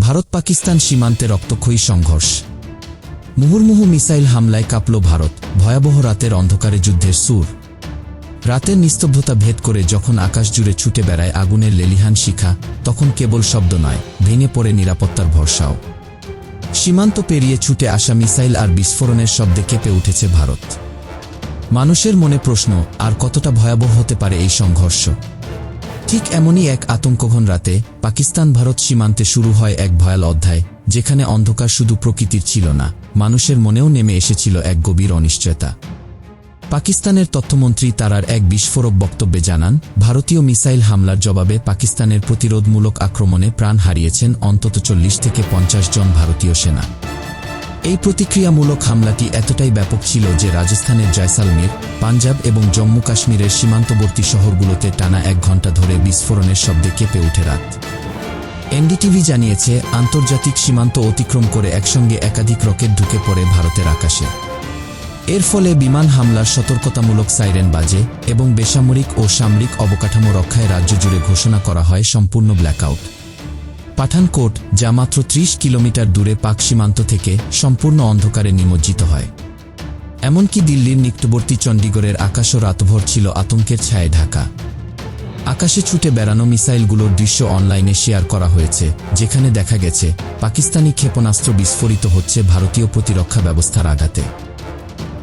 ভারত পাকিস্তান সীমান্তে রক্তক্ষয়ী সংঘর্ষ। মুহুর্মুহু মিসাইল হামলায় কাঁপল ভারত, ভয়াবহ রাতের অন্ধকারে যুদ্ধের সুর। রাতের নিস্তব্ধতা ভেদ করে যখন আকাশ জুড়ে ছুটে বেড়ায় আগুনের লেলিহান শিখা, তখন কেবল শব্দ নয়, ভেঙে পড়ে নিরাপত্তার ভরসাও। সীমান্ত পেরিয়ে ছুটে আসা মিসাইল আর বিস্ফোরণের শব্দে কেঁপে উঠেছে ভারত। মানুষের মনে প্রশ্ন, আর কতটা ভয়াবহ হতে পারে এই সংঘর্ষ? ঠিক এমনই এক আতঙ্কঘন রাতে পাকিস্তান ভারত সীমান্তে শুরু হয় এক ভয়াল অধ্যায়, যেখানে অন্ধকার শুধু প্রকৃতির ছিল না, মানুষের মনেও নেমে এসেছিল এক গভীর অনিশ্চয়তা। পাকিস্তানের তথ্যমন্ত্রী তারার এক বিস্ফোরক বক্তব্যে জানান, ভারতীয় মিসাইল হামলার জবাবে পাকিস্তানের প্রতিরোধমূলক আক্রমণে প্রাণ হারিয়েছেন অন্তত 40 থেকে 50 জন ভারতীয় সেনা। এই প্রতিক্রিয়ামূলক হামলাটি এতটাই ব্যাপক ছিল যে রাজস্থানের জয়সালমীর, পাঞ্জাব এবং জম্মু কাশ্মীরের সীমান্তবর্তী শহরগুলোতে টানা 1 ঘণ্টা ধরে বিস্ফোরণের শব্দে কেঁপে ওঠে রাত। এনডিটিভি জানিয়েছে, আন্তর্জাতিক সীমান্ত অতিক্রম করে একসঙ্গে একাধিক রকেট ঢুকে পড়ে ভারতের আকাশে। এর ফলে বিমান হামলার সতর্কতামূলক সাইরেন বাজে এবং বেসামরিক ও সামরিক অবকাঠামো রক্ষায় রাজ্য জুড়ে ঘোষণা করা হয় সম্পূর্ণ ব্ল্যাকআউট। পাঠানকোট, যা মাত্র 30 কিলোমিটার দূরে পাক সীমান্ত থেকে, সম্পূর্ণ অন্ধকারে নিমজ্জিত হয়। এমনকি দিল্লির নিকটবর্তী চণ্ডীগড়ের আকাশও রাতভর ছিল আতঙ্কের ছায়ায় ঢাকা। আকাশে ছুটে বেড়ানো মিসাইলগুলোর দৃশ্য অনলাইনে শেয়ার করা হয়েছে, যেখানে দেখা গেছে পাকিস্তানি ক্ষেপণাস্ত্র বিস্ফোরিত হচ্ছে ভারতীয় প্রতিরক্ষা ব্যবস্থার আঘাতে।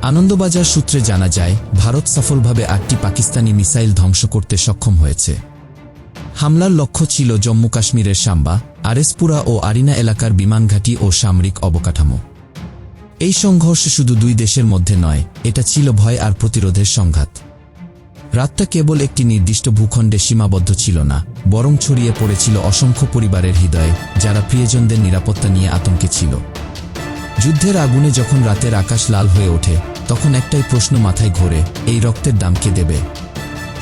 আনন্দবাজার সূত্রে জানা যায়, ভারত সফলভাবে 8টি পাকিস্তানি মিসাইল ধ্বংস করতে সক্ষম হয়েছে। হামলার লক্ষ্য ছিল জম্মু কাশ্মীরের সাম্বা, আরেসপুরা ও আরিনা এলাকার বিমানঘাঁটি ও সামরিক অবকাঠামো। এই সংঘর্ষ শুধু দুই দেশের মধ্যে নয়, এটা ছিল ভয় আর প্রতিরোধের সংঘাত। রাতটা কেবল একটি নির্দিষ্ট ভূখণ্ডে সীমাবদ্ধ ছিল না, বরং ছড়িয়ে পড়েছিল অসংখ্য পরিবারের হৃদয়ে, যারা প্রিয়জনদের নিরাপত্তা নিয়ে আতঙ্কে ছিল। যুদ্ধের আগুনে যখন রাতের আকাশ লাল হয়ে ওঠে, তখন একটাই প্রশ্ন মাথায় ঘোরে, এই রক্তের দাম কে দেবে?